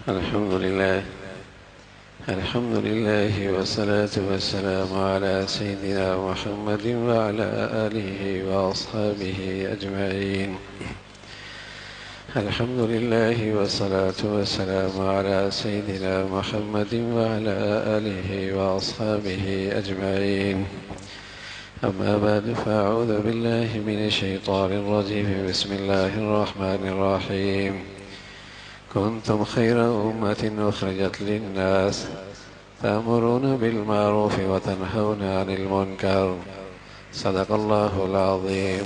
الحمد لله والصلاة والسلام على سيدنا محمد وعلى آله وأصحابه أجمعين. الحمد لله والصلاة والسلام على سيدنا محمد وعلى آله وأصحابه أجمعين. أما بعد فأعوذ بالله من الشيطان الرجيم. بسم الله الرحمن الرحيم. كنتم خير أمة أخرجت للناس تأمرون بالمعروف وتنهون عن المنكر. صدق الله العظيم.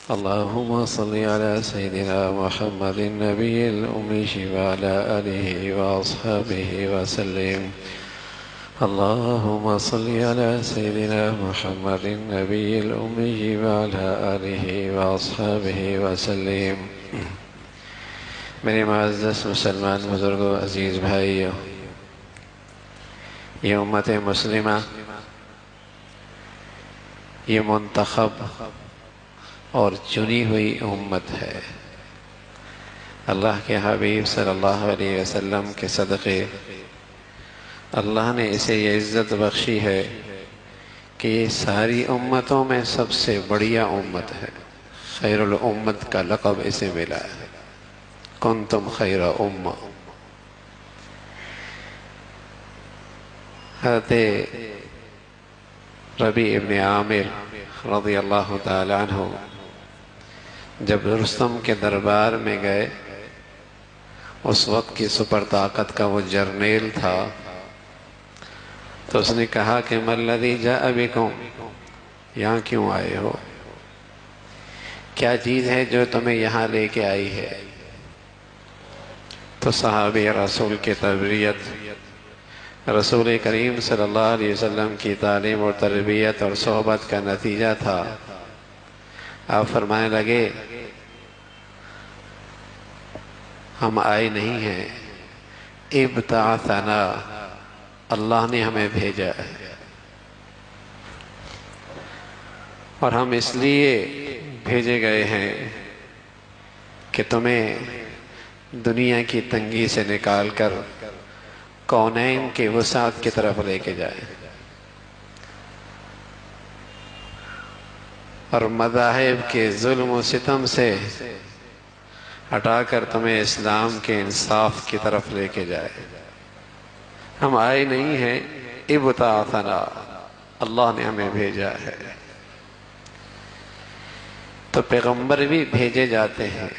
اللهم صل على سيدنا محمد النبي الأمي وعلى آله وأصحابه وسلم. اللهم صل على سيدنا محمد النبي الأمي وعلى آله وأصحابه وسلم. میرے معزز مسلمان بزرگوں، عزیز بھائیوں، یہ امت مسلمہ، یہ منتخب اور چنی ہوئی امت ہے۔ اللہ کے حبیب صلی اللہ علیہ وسلم کے صدقے اللہ نے اسے یہ عزت بخشی ہے کہ یہ ساری امتوں میں سب سے بڑھیا امت ہے۔ خیر الامت کا لقب اسے ملا ہے۔ کنتم خیر امہ۔ حضرت ربیع ابن عامر رضی اللہ تعالی عنہ جب رستم کے دربار میں گئے، اس وقت کی سپر طاقت کا وہ جرنیل تھا، تو اس نے کہا کہ ما الذی جاء بکم، یہاں کیوں آئے ہو؟ کیا چیز ہے جو تمہیں یہاں لے کے آئی ہے؟ تو صحابی رسول کی تربیت، رسول کریم صلی اللہ علیہ وسلم کی تعلیم اور تربیت اور صحبت کا نتیجہ تھا۔ آپ فرمانے لگے ہم آئے نہیں ہیں، ابتعثنا، اللہ نے ہمیں بھیجا ہے، اور ہم اس لیے بھیجے گئے ہیں کہ تمہیں دنیا کی تنگی سے نکال کر کونین کے وسعت کی طرف لے کے جائے، اور مذاہب کے ظلم و ستم سے ہٹا کر تمہیں اسلام کے انصاف کی طرف لے کے جائے۔ ہم آئے نہیں ہیں، ابتعثنا، اللہ نے ہمیں بھیجا ہے۔ تو پیغمبر بھی بھیجے جاتے ہیں۔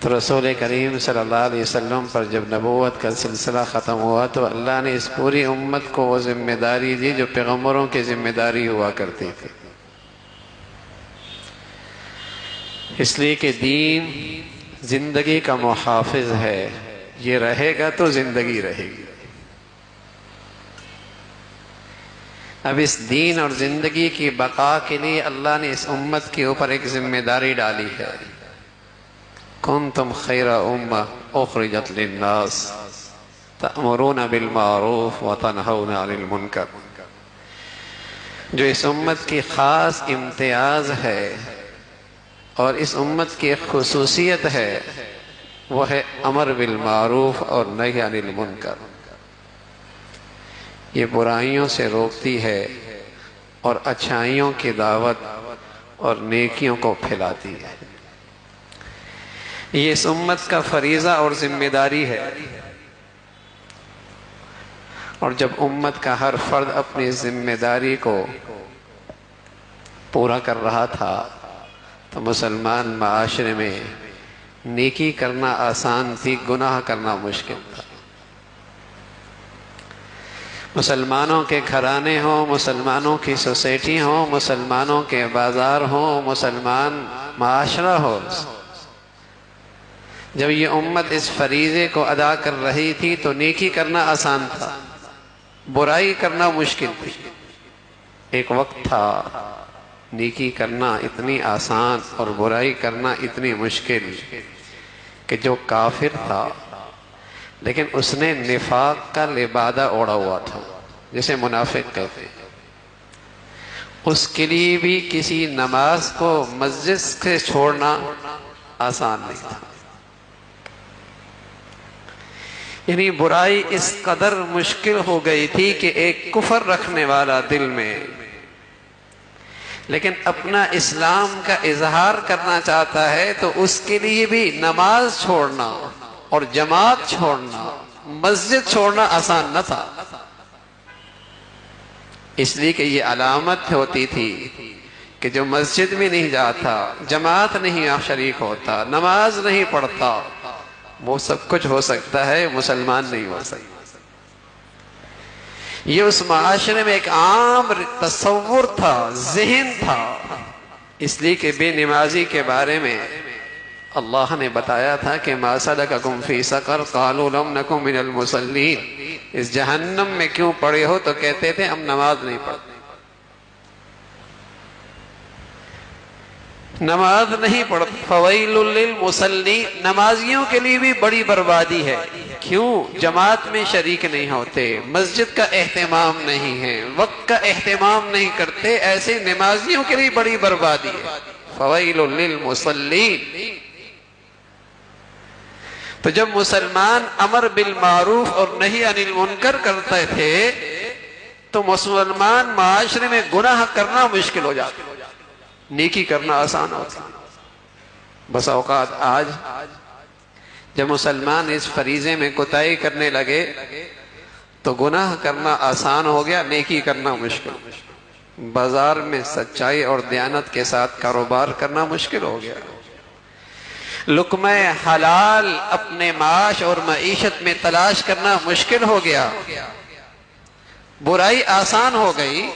تو رسول کریم صلی اللہ علیہ وسلم پر جب نبوت کا سلسلہ ختم ہوا تو اللہ نے اس پوری امت کو وہ ذمہ داری دی جو پیغمبروں کی ذمہ داری ہوا کرتی تھی، اس لیے کہ دین زندگی کا محافظ ہے، یہ رہے گا تو زندگی رہے گی۔ اب اس دین اور زندگی کی بقا کے لیے اللہ نے اس امت کے اوپر ایک ذمہ داری ڈالی ہے۔ کنتم خیر امہ اخرجت للناس تأمرون بالمعروف وتنہون عن المنکر۔ جو اس امت کی خاص امتیاز ہے اور اس امت کی ایک خصوصیت ہے، وہ ہے امر بالمعروف اور نہی عن المنکر۔ یہ برائیوں سے روکتی ہے اور اچھائیوں کی دعوت اور نیکیوں کو پھیلاتی ہے۔ یہ اس امت کا فریضہ اور ذمہ داری ہے، اور جب امت کا ہر فرد اپنی ذمہ داری کو پورا کر رہا تھا تو مسلمان معاشرے میں نیکی کرنا آسان تھی، گناہ کرنا مشکل تھا۔ مسلمانوں کے گھرانے ہوں، مسلمانوں کی سوسائٹی ہوں، مسلمانوں کے بازار ہوں، مسلمان معاشرہ ہو، جب یہ امت اس فریضے کو ادا کر رہی تھی تو نیکی کرنا آسان تھا، برائی کرنا مشکل تھی۔ ایک وقت تھا نیکی کرنا اتنی آسان اور برائی کرنا اتنی مشکل کہ جو کافر تھا لیکن اس نے نفاق کا لبادہ اوڑھا ہوا تھا، جسے منافق کہتے ہیں، اس کے لیے بھی کسی نماز کو مسجد سے چھوڑنا آسان نہیں تھا۔ یعنی برائی اس قدر مشکل ہو گئی تھی کہ ایک کفر رکھنے والا دل میں لیکن اپنا اسلام کا اظہار کرنا چاہتا ہے تو اس کے لیے بھی نماز چھوڑنا اور جماعت چھوڑنا، مسجد چھوڑنا آسان نہ تھا، اس لیے کہ یہ علامت ہوتی تھی کہ جو مسجد میں نہیں جاتا، جماعت نہیں شریک ہوتا، نماز نہیں پڑھتا، وہ سب کچھ ہو سکتا ہے، مسلمان نہیں ہو سکتا۔ یہ اس معاشرے میں ایک عام تصور تھا، ذہن تھا، اس لیے کہ بے نمازی کے بارے میں اللہ نے بتایا تھا کہ ما سلککم فی سقر قالوا لم نکن من المصلین، اس جہنم میں کیوں پڑے ہو تو کہتے تھے ہم نماز نہیں پڑھتے، نماز نہیں پڑھتے۔ فویل للمصلین، نمازیوں کے لیے بھی بڑی بربادی ہے، کیوں؟ جماعت میں شریک نہیں ہوتے، مسجد کا اہتمام نہیں ہے، وقت کا اہتمام نہیں کرتے، ایسے نمازیوں کے لیے بڑی بربادی ہے۔ فویل للمصلین، تو جب مسلمان امر بالمعروف اور نہی عن المنکر کرتے تھے تو مسلمان معاشرے میں گناہ کرنا مشکل ہو جاتا، نیکی کرنا آسان ہوتا۔ بس اوقات آج جب مسلمان اس فریضے میں کوتاہی کرنے لگے تو گناہ کرنا آسان ہو گیا، نیکی کرنا مشکل، بازار میں سچائی اور دیانت کے ساتھ کاروبار کرنا مشکل ہو گیا، لقمہ حلال اپنے معاش اور معیشت میں تلاش کرنا مشکل ہو گیا، برائی آسان ہو گئی،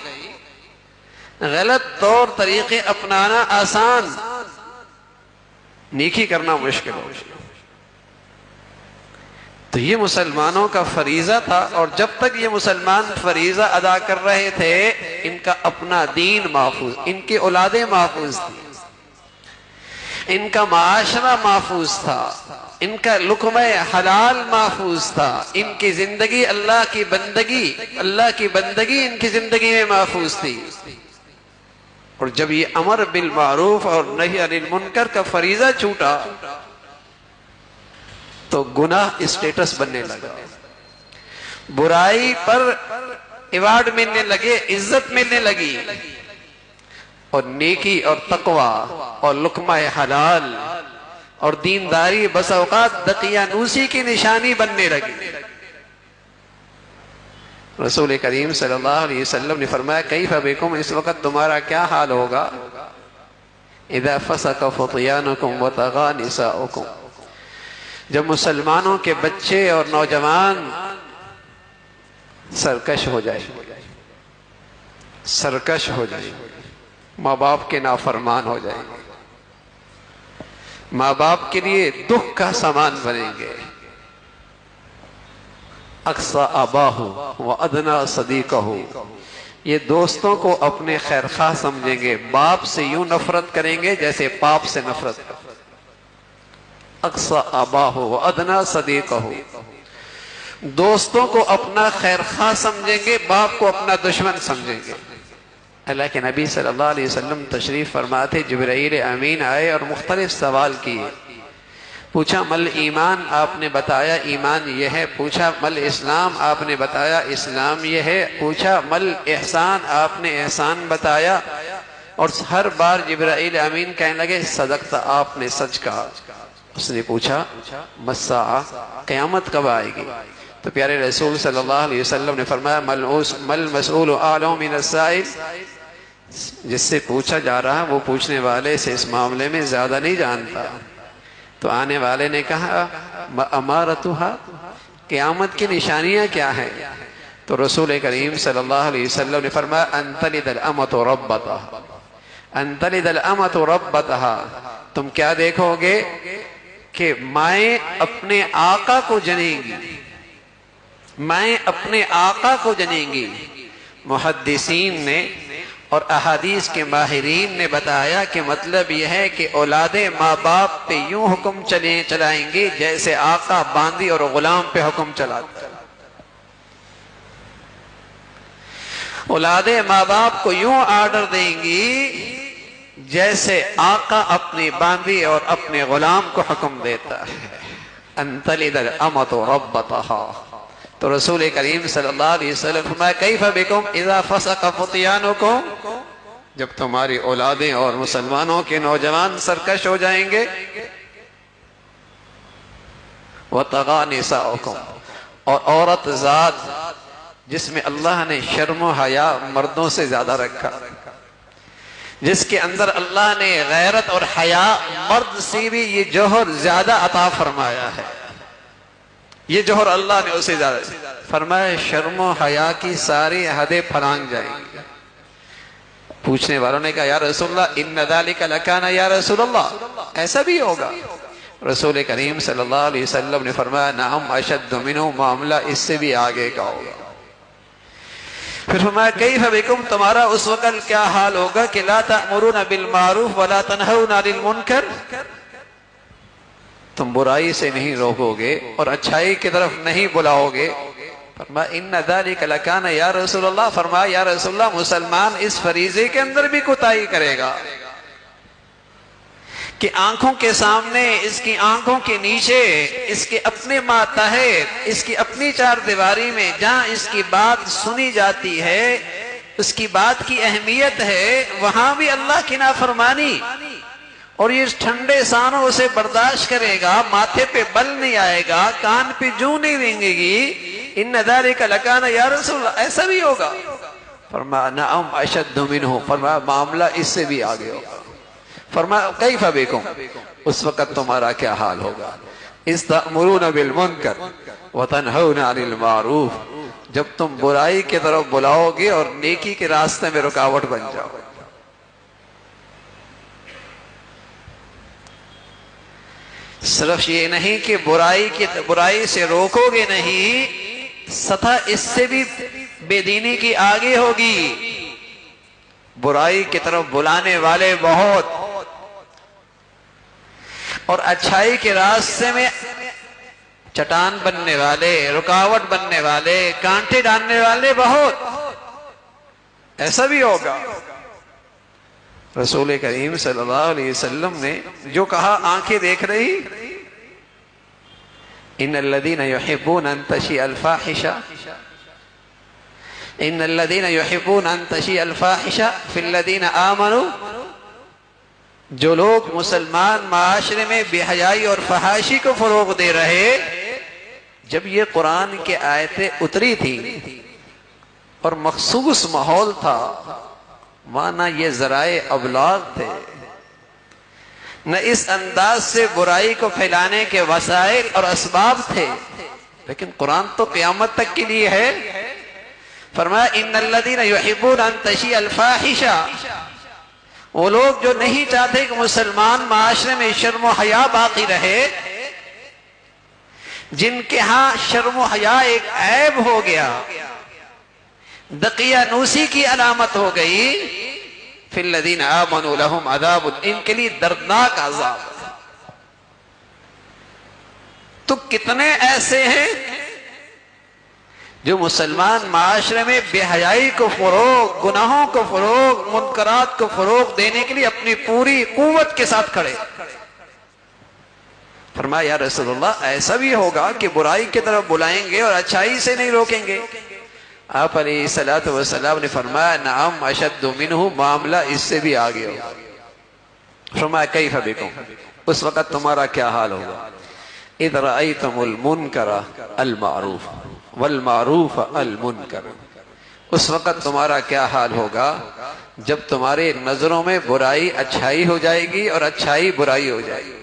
غلط طور طریقے اپنانا آسان، نیکی کرنا مشکل ہو گیا۔ تو یہ مسلمانوں کا فریضہ تھا، اور جب تک یہ مسلمان فریضہ ادا کر رہے تھے ان کا اپنا دین محفوظ، ان کی اولادیں محفوظ تھی، ان کا معاشرہ محفوظ تھا، ان کا لقمہ حلال محفوظ تھا، ان کی زندگی اللہ کی بندگی ان کی زندگی میں محفوظ تھی۔ اور جب یہ امر بالمعروف اور نہی عن المنکر کا فریضہ چھوٹا تو گناہ اسٹیٹس بننے لگا، برائی پر ایوارڈ ملنے لگے، عزت ملنے لگی، اور نیکی اور تقوی اور لقمہ حلال اور دینداری بس اوقات دقیانوسی کی نشانی بننے لگی۔ رسول کریم صلی اللہ علیہ وسلم نے فرمایا کیف بکم، اس وقت تمہارا کیا حال ہوگا، اذا فسق فطیانکم وطغى نساؤکم، جب مسلمانوں کے بچے اور نوجوان سرکش ہو جائیں، ماں باپ کے نافرمان ہو جائیں گے، ماں باپ کے لیے دکھ کا سامان بنیں گے، اقصی اباہ و ادنا صدیقہ، یہ دوستوں کو اپنے خیر خواہ سمجھیں گے، باپ سے یوں نفرت کریں گے جیسے باپ سے نفرت کریں، اقصی اباہ و ادنا صدیقہ، دوستوں کو اپنا خیر خواہ سمجھیں گے، باپ کو اپنا دشمن سمجھیں گے۔ اللہ کے نبی صلی اللہ علیہ وسلم تشریف فرما تھے، جبرائیل امین آئے اور مختلف سوال کیے، پوچھا مل ایمان، آپ نے بتایا ایمان یہ ہے، پوچھا مل اسلام، آپ نے بتایا اسلام یہ ہے، پوچھا مل احسان، آپ نے احسان بتایا، اور ہر بار جبرائیل امین کہنے لگے صدقت، آپ نے سچ کہا۔ اس نے پوچھا مساء، قیامت کب آئے گی؟ تو پیارے رسول صلی اللہ علیہ وسلم نے فرمایا مل مسئول اعلم من السائل، جس سے پوچھا جا رہا وہ پوچھنے والے سے اس معاملے میں زیادہ نہیں جانتا۔ تو آنے والے نے کہا امارتھا، قیامت کی نشانیاں کیا ہیں؟ تو رسول کریم صلی اللہ علیہ وسلم نے فرمایا ان تلد الامۃ ربتہا، ان تلد الامۃ ربتہا، تم کیا دیکھو گے کہ مائیں اپنے آقا کو جنیں گی، مائیں اپنے آقا کو جنیں گی۔ محدثین نے اور احادیث کے ماہرین نے بتایا کہ مطلب یہ ہے کہ اولادیں ماں باپ پہ یوں حکم چلائیں گے جیسے آقا باندی اور غلام پہ حکم چلاتا ہے، اولادیں ماں باپ کو یوں آرڈر دیں گی جیسے آقا اپنی باندی اور اپنے غلام کو حکم دیتا ہے۔ أن تلد الأمة ربتها. تو رسول کریم صلی اللہ علیہ وسلم فرمایا کیف بکم اذا فسق فتیانکم، جب تمہاری اولادیں اور مسلمانوں کے نوجوان سرکش ہو جائیں گے، وطغى نساؤکم، اور عورت ذات جس میں اللہ نے شرم و حیا مردوں سے زیادہ رکھا، جس کے اندر اللہ نے غیرت اور حیا مرد سے بھی یہ جوہر زیادہ عطا فرمایا ہے، یہ جوہر اللہ نے اسے زیادہ فرمایا، شرم و حیا کی ساری حدیں پھلانگ جائیں گی. پوچھنے والوں نے کہا یا رسول اللہ ان ذالک لکان یا رسول اللہ، ایسا بھی ہوگا؟ رسول کریم صلی اللہ علیہ وسلم نے فرمایا نعم اشد منہ، معاملہ اس سے بھی آگے کا ہوگا. پھر فرمایا کیف بکم، تمہارا اس وقت کیا حال ہوگا کہ لا تأمرون بالمعروف ولا تنہون عن المنکر، تم برائی سے نہیں روکو گے اور اچھائی کی طرف نہیں بلاؤ گے. فرمایا ان ذالک لکان یا رسول اللہ، فرمایا یا رسول اللہ مسلمان اس فریضے کے اندر بھی کوتاہی کرے گا کہ آنکھوں کے سامنے، اس کی آنکھوں کے نیچے، اس کے اپنے ماتحت، اس کی اپنی چار دیواری میں جہاں اس کی بات سنی جاتی ہے، اس کی بات کی اہمیت ہے، وہاں بھی اللہ کی نافرمانی اور یہ ٹھنڈے سانوں اسے برداشت کرے گا، ماتھے پہ بل نہیں آئے گا، کان پہ جو نہیں رینگے گی. ان ذالک لکان یا رسول اللہ، ایسا بھی ہوگا؟ فرمایا نعم اشد منہ، فرمایا معاملہ اس سے بھی آگے ہوگا. فرمایا کیف بکم، اس وقت تمہارا کیا حال ہوگا؟ اذ تأمرون بالمنکر وتنہون عن المعروف، جب تم برائی کی طرف بلاؤ گے اور نیکی کے راستے میں رکاوٹ بن جاؤ. صرف یہ نہیں کہ برائی سے روکو گے نہیں، سطح اس سے بھی بے دینی کی آگے ہوگی. برائی کی طرف بلانے والے بہت اور اچھائی کے راستے میں چٹان بننے والے، رکاوٹ بننے والے، کانٹے ڈالنے والے بہت. ایسا بھی ہوگا. رسول کریم صلی اللہ علیہ وسلم نے جو کہا آنکھیں دیکھ رہی، ان الذین یحبون ان تشیع الفاحشہ، ان الذین یحبون ان تشیع الفاحشہ فی الذین آمنوا، جو لوگ مسلمان معاشرے میں بے حیائی اور فحاشی کو فروغ دے رہے، جب یہ قرآن کی آیتیں اتری تھی اور مخصوص ماحول تھا، مانا یہ ذرائع ابلاغ تھے، نہ اس انداز سے برائی کو پھیلانے کے وسائل اور اسباب تھے، لیکن قرآن تو قیامت تک کے لیے ہے. فرمایا ان الذین یحبون ان تشیع الفاحشہ، وہ لوگ جو نہیں چاہتے کہ مسلمان معاشرے میں شرم و حیا باقی رہے، جن کے ہاں شرم و حیا ایک عیب ہو گیا، دقیانوسی کی علامت ہو گئی، فی الذین آمنوا لہم عذاب، ان کے لیے دردناک عذاب. تو کتنے ایسے ہیں جو مسلمان معاشرے میں بے حیائی کو فروغ، گناہوں کو فروغ، منکرات کو فروغ دینے کے لیے اپنی پوری قوت کے ساتھ کھڑے. فرمایا یا رسول اللہ ایسا بھی ہوگا کہ برائی کی طرف بلائیں گے اور اچھائی سے نہیں روکیں گے؟ آپ علیہ الصلوۃ والسلام نے فرمایا نعم اشد منہ، معاملہ اس سے بھی آگے ہوگا. فرمایا کیف بکم، اس وقت تمہارا کیا حال ہوگا؟ اذ رأیتم المنکر المعروف والمعروف المنکر، اس وقت تمہارا کیا حال ہوگا جب تمہارے نظروں میں برائی اچھائی ہو جائے گی اور اچھائی برائی ہو جائے گی.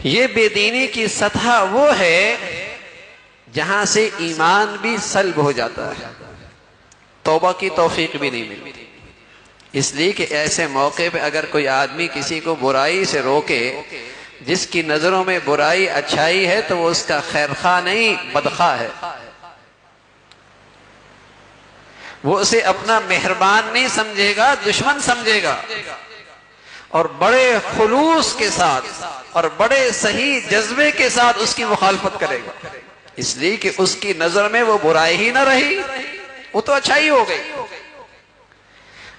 یہ بے دینی کی سطح وہ ہے جہاں سے ایمان بھی سلب ہو جاتا ہے، توبہ کی توفیق بھی نہیں ملتی. اس لیے کہ ایسے موقع پہ اگر کوئی آدمی کسی کو برائی سے روکے، جس کی نظروں میں برائی اچھائی ہے، تو وہ اس کا خیر خواہ نہیں، بدخواہ ہے. وہ اسے اپنا مہربان نہیں سمجھے گا، دشمن سمجھے گا، اور بڑے خلوص کے ساتھ اور بڑے صحیح جذبے کے ساتھ اس کی مخالفت کرے گا، اس لیے کہ اس کی نظر میں وہ برائی ہی نہ رہی، وہ تو اچھائی ہو گئی.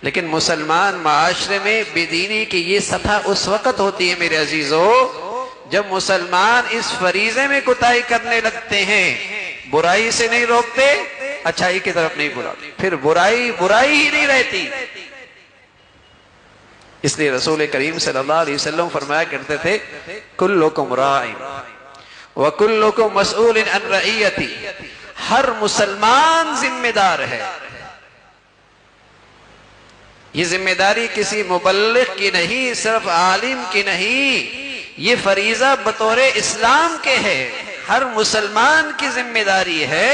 لیکن مسلمان معاشرے میں بے دینی کی یہ سطح اس وقت ہوتی ہے میرے عزیزو جب مسلمان اس فریضے میں کوتاہی کرنے لگتے ہیں، برائی سے نہیں روکتے، اچھائی کی طرف نہیں بلاتے، پھر برائی ہی نہیں رہتی۔ اس لیے رسول کریم صلی اللہ علیہ وسلم فرمایا کرتے تھے کلکم راع وکلکم مسئول عن رعیتی، ہر مسلمان ذمہ دار ہے۔ یہ ذمہ داری کسی مبلغ کی نہیں، صرف عالم کی نہیں، یہ فریضہ بطور اسلام کے ہے، ہر مسلمان کی ذمہ داری ہے۔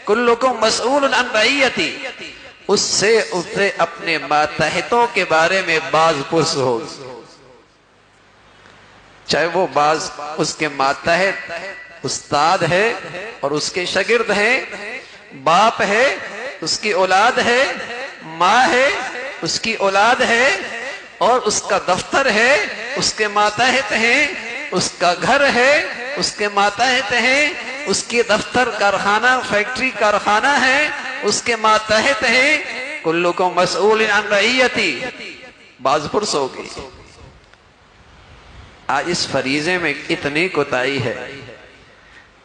کلکم مسئول عن رعیتی، اس سے اسے اپنے ماتحتوں کے بارے میں باز پرس ہو، چاہے وہ باز اس کے ماتحت استاد ہے اور اس کے شاگرد ہیں، باپ ہے اس کی اولاد ہے، ماں ہے اس کی اولاد ہے، اور اس کا دفتر ہے اس کے ماتحت ہیں، اس کا گھر ہے اس کے ماتحت ہیں، اس کی دفتر کارخانہ فیکٹری کارخانہ ہے اس کے ماتحت ہیں۔ کلکم مسئول عن رعیتی، باز پرس ہوگی۔ آج اس فریضے میں اتنی کوتاہی ہے،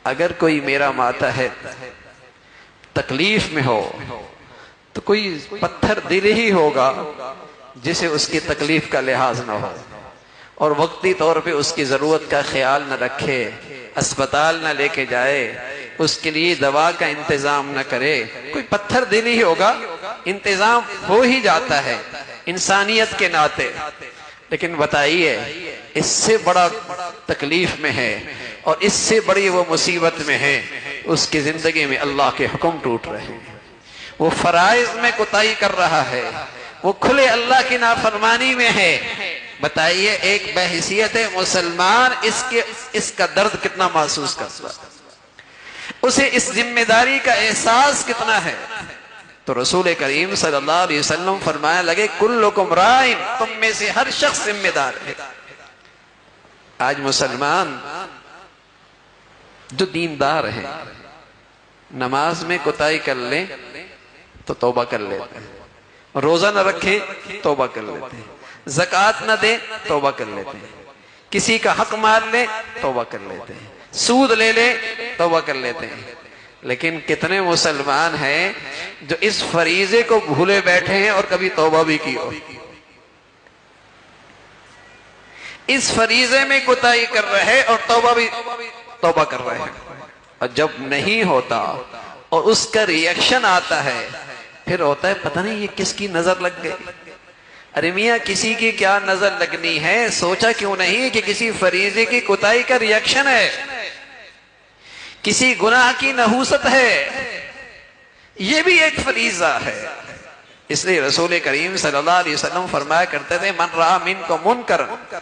اگر کوئی میرا ماتحت تکلیف میں ہو تو کوئی پتھر دل ہی ہوگا جسے اس کی تکلیف کا لحاظ نہ ہو اور وقتی طور پہ اس کی ضرورت کا خیال نہ رکھے، اسپتال نہ لے کے جائے، اس کے لیے دوا کا انتظام نہ کرے، کوئی پتھر دل ہی ہوگا، انتظام ہو ہی جاتا ہے انسانیت کے ناطے۔ لیکن بتائیے اس سے بڑا تکلیف میں ہے اور اس سے بڑی وہ مصیبت میں ہے، اس کی زندگی میں اللہ کے حکم ٹوٹ رہے ہیں، وہ فرائض میں کوتاہی کر رہا ہے، وہ کھلے اللہ کی نافرمانی میں ہے۔ بتائیے ایک بحیثیت مسلمان اس کا درد کتنا محسوس کرتا ہے، اسے اس ذمہ داری کا احساس کتنا ہے۔ تو رسول کریم صلی اللہ علیہ وسلم فرمایا لگے کلکم راع، تم میں سے ہر شخص ذمہ دار ہے۔ آج مسلمان جو دیندار ہیں نماز میں کوتاہی کر لیں تو توبہ کر لیتے ہیں، روزہ نہ رکھیں توبہ کر لیتے ہیں، زکوٰۃ نہ دیں توبہ کر لیتے ہیں، کسی کا حق مار لیں توبہ کر لیتے ہیں، سود لے لیں توبہ کر لیتے ہیں۔ لیکن کتنے مسلمان ہیں جو اس فریضے کو بھولے بیٹھے ہیں اور کبھی توبہ بھی کی ہو، اس فریضے میں کوتاہی کر رہے اور توبہ کر رہے ہیں، اور جب نہیں ہوتا اور اس کا ریئیکشن آتا ہے پھر ہوتا ہے پتہ نہیں یہ کس کی نظر لگ گئی۔ ارے میاں کسی کی کیا نظر لگنی ہے، سوچا کیوں نہیں کہ کسی فریضے کی کوتاہی کا ریئیکشن ہے، کسی گناہ کی نحوست ہے، یہ بھی ایک فریضہ ہے۔ اس لیے رسول کریم صلی اللہ علیہ وسلم فرمایا کرتے تھے من رأى منکم منکرا،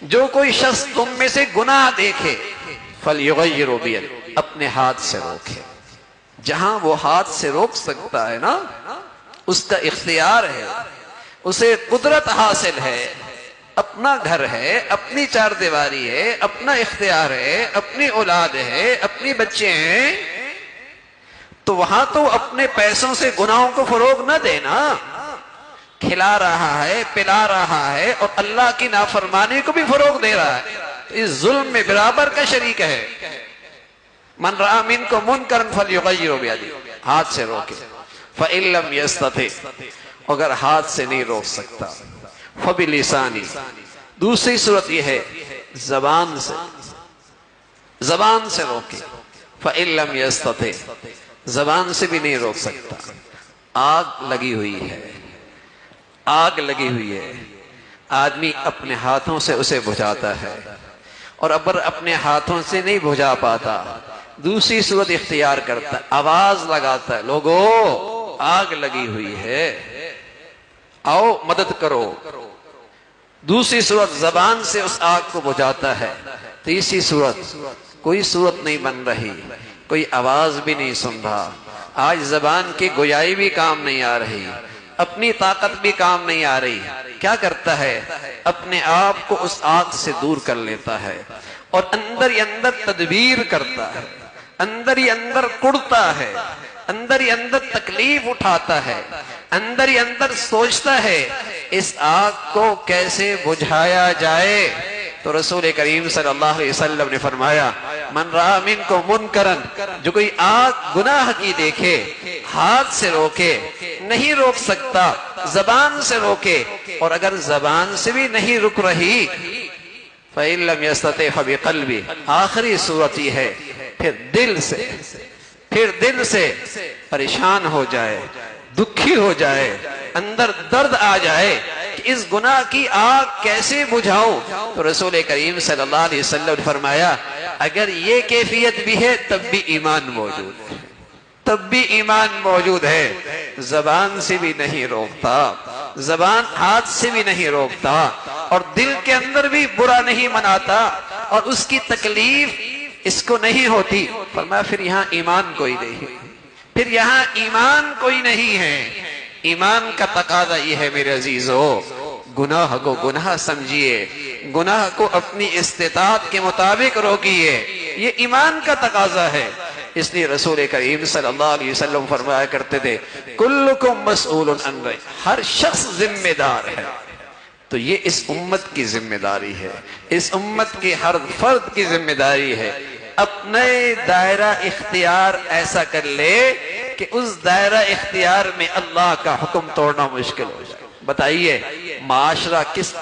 جو کوئی شخص تم میں سے گناہ دیکھے فلیغیرہ بیدہ، اپنے ہاتھ سے روکے۔ جہاں وہ ہاتھ سے روک سکتا ہے نا، اس کا اختیار ہے، اسے قدرت حاصل ہے، اپنا گھر ہے، اپنی چار دیواری ہے، اپنا اختیار ہے، اپنی اولاد ہے، اپنی بچے ہیں، تو وہاں تو اپنے پیسوں سے گناہوں کو فروغ نہ دینا، کھلا رہا ہے، پلا رہا ہے اور اللہ کی نافرمانی کو بھی فروغ دے رہا ہے، اس ظلم میں برابر کا شریک ہے۔ من رأى منکم منکرا فلیغیرہ بیدہ، ہاتھ سے روکے۔ فإن لم یستطع، اگر ہاتھ سے نہیں روک سکتا فبلسانی، دوسری صورت یہ ہے زبان سے روکے۔ فإن لم یستطع، زبان سے بھی نہیں روک سکتا، آگ لگی ہوئی ہے، آدمی اپنے ہاتھوں سے اسے بجھاتا ہے، اور اگر اپنے ہاتھوں سے نہیں بجھا پاتا دوسری صورت اختیار کرتا ہے، آواز لگاتا ہے لوگو آگ لگی ہوئی ہے آؤ مدد کرو۔ دوسری صورت زبان سے اس آگ کو بجھاتا ہے۔ تیسری صورت کوئی صورت نہیں بن رہی، کوئی آواز بھی نہیں سن رہا، آج زبان کی گویائی بھی کام نہیں آ رہی، اپنی طاقت بھی کام نہیں آ رہی، کیا کرتا ہے اپنے آپ کو اس آگ سے دور کر لیتا ہے اور اندر ہی اندر تدبیر کرتا ہے، اندر ہی اندر کڑتا ہے، اندر ہی اندر تکلیف اٹھاتا ہے، اندر ہی اندر سوچتا ہے اس آگ کو کیسے بجھایا جائے، تو رسول کریم صلی اللہ علیہ وسلم نے فرمایا من رأى منکم منکرن، جو کوئی آگ گناہ کی دیکھے ہاتھ سے روکے، نہیں روک سکتا زبان سے روکے، اور اگر زبان سے بھی نہیں رک رہی فَإِن لَمْ يَسْتَطِعْ فَبِقَلْبِهِ، آخری صورت یہ ہے پھر دل سے پریشان ہو جائے، دکھی ہو جائے، اندر درد آ جائے کہ اس گناہ کی آگ کیسے بجھاؤں، تو رسول کریم صلی اللہ علیہ وسلم نے فرمایا اگر یہ کیفیت بھی ہے تب بھی ایمان موجود ہے، تب بھی ایمان موجود ہے، زبان سے بھی نہیں روکتا، زبان ہاتھ سے بھی نہیں روکتا، اور دل کے اندر بھی برا نہیں مناتا، اور اس کی تکلیف اس کو نہیں ہوتی، فرمایا پھر یہاں ایمان کوئی نہیں، پھر یہاں ایمان کوئی نہیں ہے۔ ایمان کا تقاضا یہ ہے میرے عزیزو، گناہ کو گناہ سمجھیے، گناہ کو اپنی استطاعت کے مطابق روکیے، یہ ایمان کا تقاضا ہے۔ اس لیے رسول کریم صلی اللہ علیہ وسلم فرمایا کرتے تھے کلکم مسئول عن رأی، ہر شخص ذمہ دار ہے، تو یہ اس امت کی ذمہ داری ہے، اس امت کی ہر فرد کی ذمہ داری ہے، اپنے دائرہ اختیار ایسا کر لے کہ اس دائرہ اختیار میں اللہ کا حکم توڑنا مشکل ہو جائے۔ بتائیے معاشرہ کس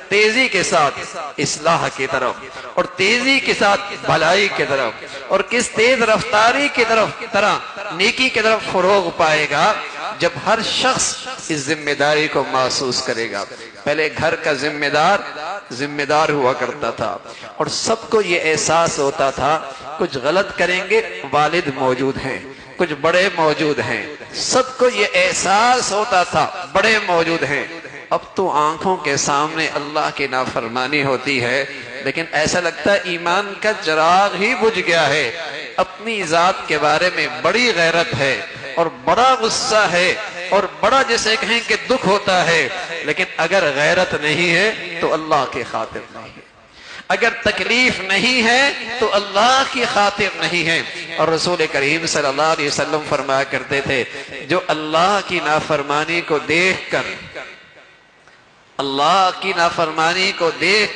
تیزی کے ساتھ اصلاح کی طرف اور تیزی کے ساتھ بھلائی کی طرف اور کس تیز رفتاری کی طرح نیکی کی طرف فروغ پائے گا جب ہر شخص اس ذمہ داری کو محسوس کرے گا۔ پہلے گھر کا ذمہ دار ہوا کرتا تھا اور سب کو یہ احساس ہوتا تھا کچھ غلط کریں گے والد موجود ہیں، کچھ بڑے موجود ہیں، سب کو یہ احساس ہوتا تھا بڑے موجود ہیں۔ اب تو آنکھوں کے سامنے اللہ کی نافرمانی ہوتی ہے لیکن ایسا لگتا ہے ایمان کا چراغ ہی بجھ گیا ہے، اپنی ذات کے بارے میں بڑی غیرت ہے اور بڑا غصہ ہے اور بڑا جیسے کہیں کہ دکھ ہوتا ہے، لیکن اگر غیرت نہیں ہے تو اللہ کی خاطر نہیں ہے، اگر تکلیف نہیں ہے تو اللہ کی خاطر نہیں ہے۔ اور رسول کریم صلی اللہ علیہ وسلم فرمایا کرتے تھے جو اللہ کی نافرمانی کو دیکھ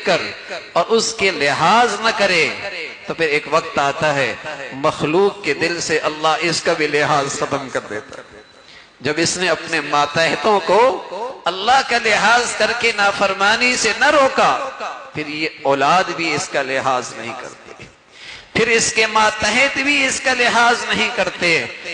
کر اور اس کے لحاظ نہ کرے تو پھر ایک وقت آتا ہے مخلوق کے دل سے اللہ اس کا بھی لحاظ ختم کر دیتا ہے۔ جب اس نے اپنے ماتحتوں کو اللہ کا لحاظ کر کے نافرمانی سے نہ روکا پھر یہ اولاد بھی اس کا لحاظ نہیں کرتی، پھر اس کے ماتحت بھی اس کا لحاظ نہیں کرتے،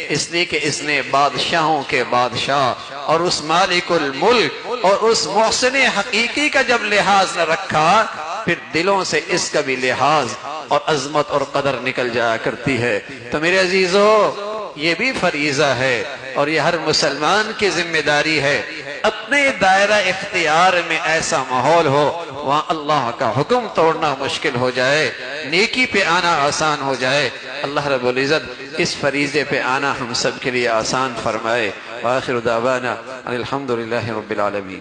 اس لیے کہ اس نے بادشاہوں کے بادشاہ اور اس مالک الملک اور اس محسن حقیقی کا جب لحاظ نہ رکھا پھر دلوں سے اس کا بھی لحاظ اور عظمت اور قدر نکل جایا کرتی ہے۔ تو میرے عزیزو یہ بھی فریضہ ہے اور یہ ہر مسلمان کی ذمہ داری ہے، اپنے دائرہ اختیار میں ایسا ماحول ہو وہاں اللہ کا حکم توڑنا مشکل ہو جائے، نیکی پہ آنا آسان ہو جائے۔ اللہ رب العزت اس فریضے پہ آنا ہم سب کے لیے آسان فرمائے۔ وآخر دعوانا الحمدللہ رب العالمین۔